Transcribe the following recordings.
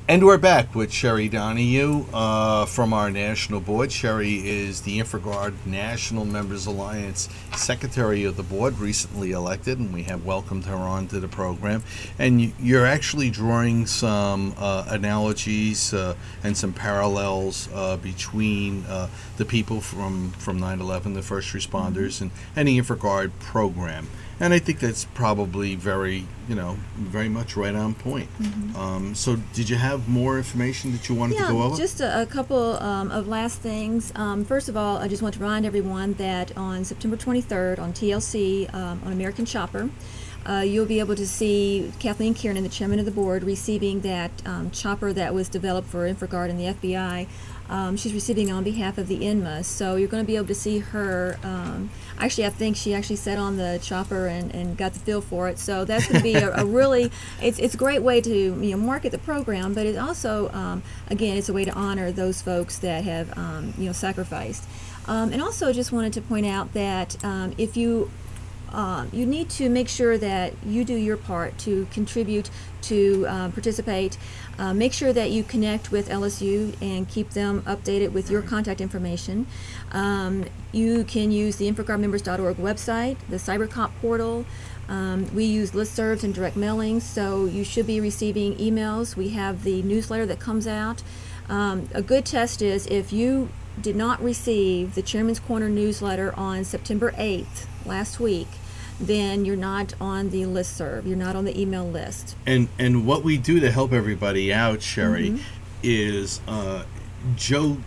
And we're back with Sheri Donahue from our national board. Sheri is the InfraGard National Members Alliance Secretary of the Board, recently elected, and we have welcomed her onto the program. And you're actually drawing some analogies and some parallels between the people from 9/11, the first responders, and the InfraGard program. And I think that's probably very much right on point. So did you have more information that you wanted to go over? Just a couple of last things. First of all, I just want to remind everyone that on September 23rd on TLC, on American Chopper, you'll be able to see Kathleen Kiernan, the chairman of the board, receiving that chopper that was developed for InfraGard and the FBI. She's receiving on behalf of the INMA, so you're going to be able to see her. Actually, I think she actually sat on the chopper and got the feel for it. So that's going to be a really, it's a great way to market the program, but it also, again, it's a way to honor those folks that have sacrificed. And also, just wanted to point out that if you need to make sure that you do your part to contribute, to participate. Make sure that you connect with LSU and keep them updated with your contact information. You can use the InfraGardMembers.org website, the CyberCop portal. We use listservs and direct mailings, so you should be receiving emails. We have the newsletter that comes out. A good test is if you did not receive the Chairman's Corner newsletter on September 8th, last week, then you're not on the listserv. You're not on the email list. And what we do to help everybody out, Sheri, is Joe,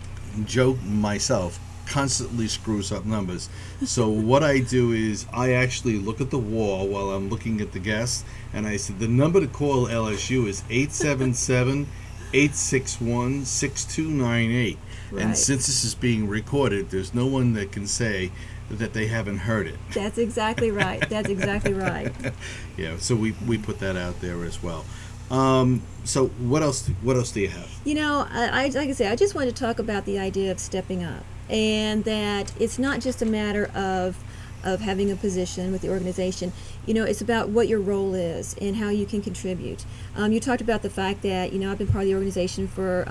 myself, constantly screws up numbers. So what I do is I actually look at the wall while I'm looking at the guests, and I said the number to call LSU is 877-861-6298. Right. And since this is being recorded, there's no one that can say that they haven't heard it. That's exactly right. That's exactly right. Yeah, so we put that out there as well. So what else do you have? I like I say, I just wanted to talk about the idea of stepping up, and that it's not just a matter of having a position with the organization. It's about what your role is and how you can contribute. You talked about the fact that I've been part of the organization for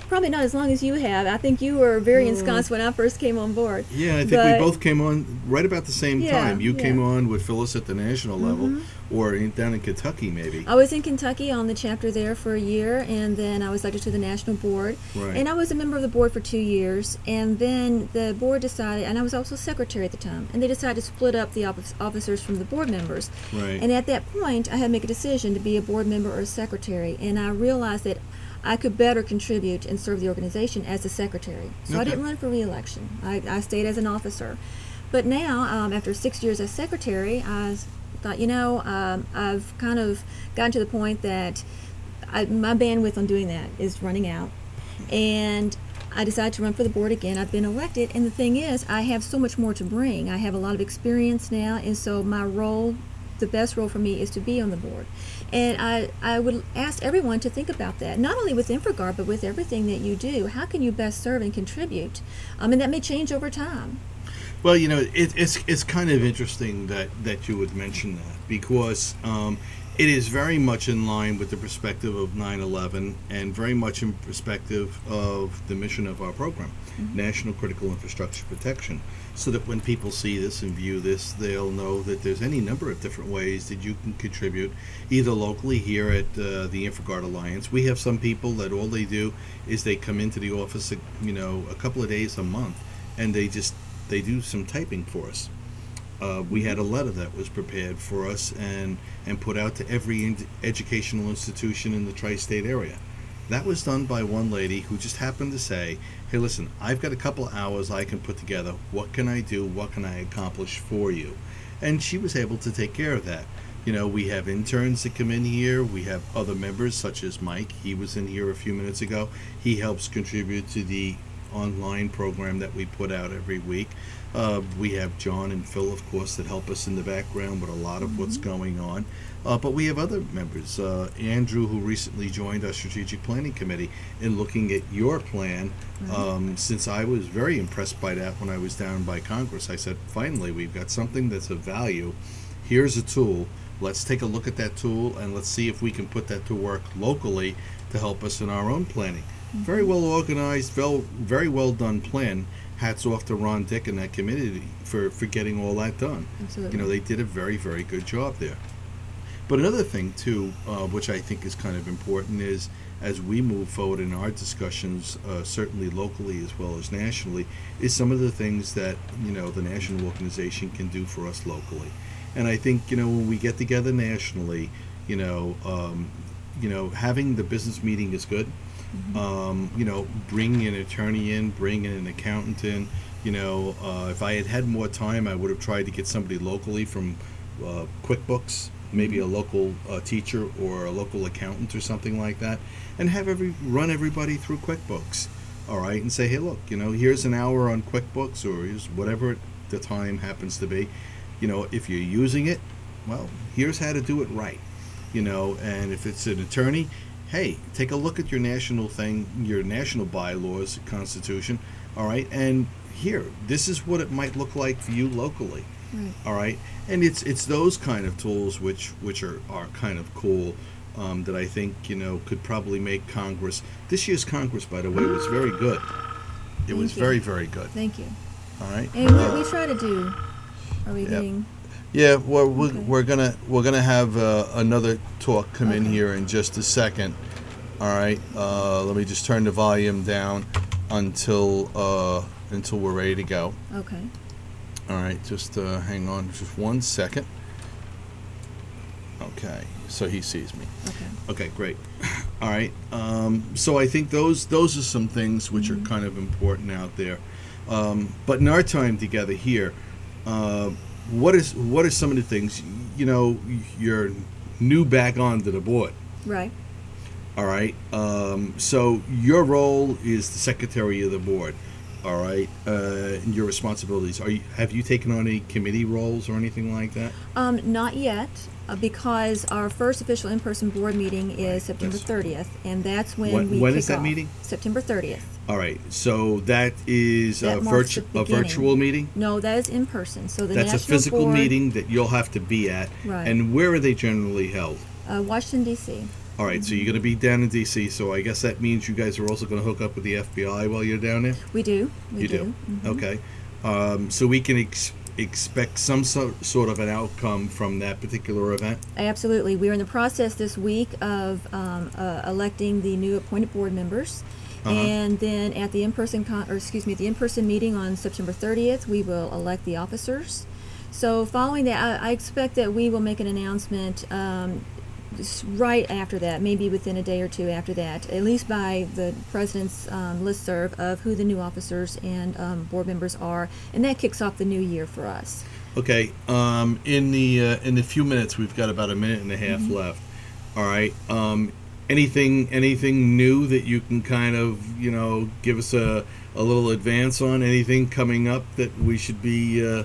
probably not as long as you have. I think you were very ensconced when I first came on board. Yeah, I think we both came on right about the same time. You came on with Phyllis at the national level, or down in Kentucky maybe. I was in Kentucky on the chapter there for a year, and then I was elected to the national board. Right. And I was a member of the board for 2 years, and then the board decided, and I was also secretary at the time, and they decided to split up the officers from the board members. Right. And at that point, I had to make a decision to be a board member or a secretary, and I realized that I could better contribute and serve the organization as a secretary. So I didn't run for re-election. I stayed as an officer. But now, after 6 years as secretary, I thought, I've kind of gotten to the point that my bandwidth on doing that is running out. And I decided to run for the board again. I've been elected. And the thing is, I have so much more to bring. I have a lot of experience now. And so my role, the best role for me, is to be on the board. And I would ask everyone to think about that, not only with InfraGard, but with everything that you do. How can you best serve and contribute? And that may change over time. Well, it's kind of interesting that you would mention that, because it is very much in line with the perspective of 9/11 and very much in perspective of the mission of our program, National Critical Infrastructure Protection, so that when people see this and view this, they'll know that there's any number of different ways that you can contribute, either locally here at the InfraGard Alliance. We have some people that all they do is they come into the office, a couple of days a month, and they do some typing for us. We had a letter that was prepared for us and put out to every educational institution in the tri-state area. That was done by one lady who just happened to say, hey, listen, I've got a couple of hours I can put together. What can I do? What can I accomplish for you? And she was able to take care of that. We have interns that come in here. We have other members, such as Mike. He was in here a few minutes ago. He helps contribute to the online program that we put out every week. We have John and Phil, of course, that help us in the background with a lot of what's going on. But we have other members. Andrew, who recently joined our strategic planning committee, in looking at your plan. Since I was very impressed by that when I was down by Congress, I said, finally, we've got something that's of value. Here's a tool. let's take a look at that tool and let's see if we can put that to work locally to help us in our own planning. Very well organized, very well done plan. Hats off to Ron Dick and that committee for getting all that done. Absolutely. They did a very, very good job there. But another thing too, which I think is kind of important, is as we move forward in our discussions, certainly locally as well as nationally, is some of the things that the national organization can do for us locally. And I think when we get together nationally, having the business meeting is good. Bring an attorney in, bring an accountant in. If I had had more time, I would have tried to get somebody locally from QuickBooks, maybe a local teacher or a local accountant or something like that, and run everybody through QuickBooks. All right, and say, hey, look, here's an hour on QuickBooks, or here's whatever the time happens to be. If you're using it, well, here's how to do it right. And if it's an attorney, hey, take a look at your national bylaws, Constitution, all right, and here, this is what it might look like for you locally, Right. all right, and it's those kind of tools which are kind of cool, that I think could probably make Congress. This year's Congress, by the way, was very good. It was very, very good. Thank you. All right, And we try to do. Are we getting? Yeah, well, Okay. we're gonna have another talk come in Okay. here in just a second. All right, let me just turn the volume down until we're ready to go. Okay. All right, just hang on just 1 second. Okay, so he sees me. Okay. Okay, great. All right, so I think those are some things which are kind of important out there. But in our time together here, what are some of the things you're new back onto the board? Right. All right. So your role is the secretary of the board. All right. And your responsibilities. Have you taken on any committee roles or anything like that? Not yet, because our first official in-person board meeting is September 30th, and that's when we when kick is that off. meeting? September 30th. All right. So that is That a marks the beginning. virtual meeting. No, that is in person. So the That's a national physical board, meeting that you'll have to be at. Right. And where are they generally held? Washington D.C. All right. So you're going to be down in D.C. So I guess that means you guys are also going to hook up with the FBI while you're down there. We do. We You do. Mhm. Okay. So we can expect some sort of an outcome from that particular event. Absolutely. We're in the process this week of electing the new appointed board members. And then at the in-person meeting on September 30th, we will elect the officers. So following that, I expect that we will make an announcement right after that, maybe within a day or two after that, at least by the president's listserv of who the new officers and board members are, and that kicks off the new year for us. Okay. In the few minutes, we've got about a minute and a half left. All right. Anything new that you can kind of give us a little advance on? Anything coming up that we should be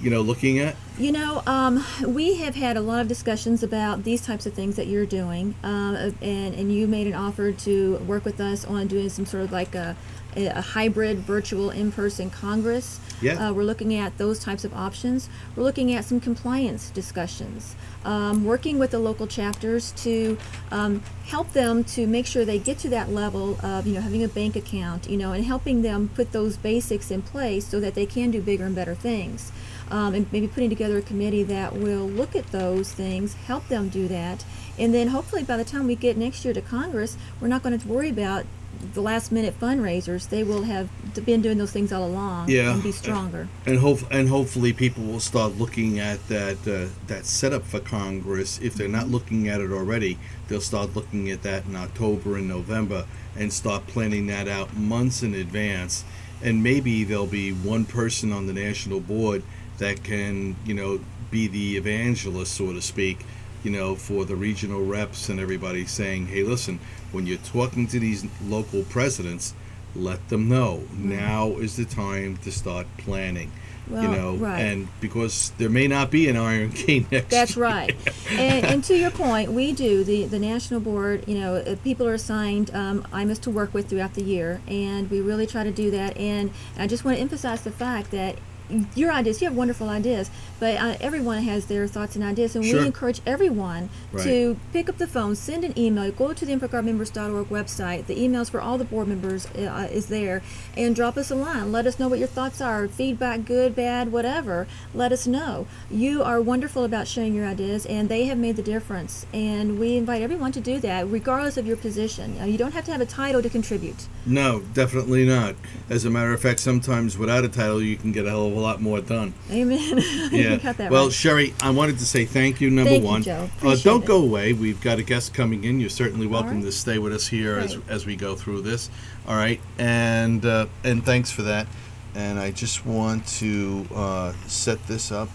looking at? We have had a lot of discussions about these types of things that you're doing, and you made an offer to work with us on doing some sort of like a hybrid virtual in-person Congress. Yeah. We're looking at those types of options. We're looking at some compliance discussions, working with the local chapters to help them to make sure they get to that level of having a bank account, and helping them put those basics in place so that they can do bigger and better things. And maybe putting together a committee that will look at those things, help them do that, and then hopefully by the time we get next year to Congress, we're not going to worry about the last minute fundraisers. They will have been doing those things all along and be stronger. And hopefully people will start looking at that setup for Congress. If they're not looking at it already, they'll start looking at that in October and November and start planning that out months in advance. And maybe there'll be one person on the national board that can, be the evangelist, so to speak, for the regional reps and everybody, saying, hey, listen, when you're talking to these local presidents, let them know now is the time to start planning. Well, right. And because there may not be an Iron King next That's year. right. And to your point, we do, the national board, people are assigned IMAs to work with throughout the year, and we really try to do that. And I just want to emphasize the fact that your ideas. You have wonderful ideas, but everyone has their thoughts and ideas, and Sure. we encourage everyone Right. to pick up the phone, send an email, go to the InfoGuardMembers.org website. The emails for all the board members is there, and drop us a line. Let us know what your thoughts are. Feedback, good, bad, whatever. Let us know. You are wonderful about sharing your ideas, and they have made the difference. And we invite everyone to do that, regardless of your position. You don't have to have a title to contribute. No, definitely not. As a matter of fact, sometimes without a title, you can get a hell of a lot more done. Amen. Yeah. You got that Well, right. Sherry, I wanted to say thank you, number Thank you, one. Joe. Appreciate Don't it. go away. We've got a guest coming in. You're certainly welcome right. to stay with us here Great. as we go through this. All right. And thanks for that. And I just want to set this up.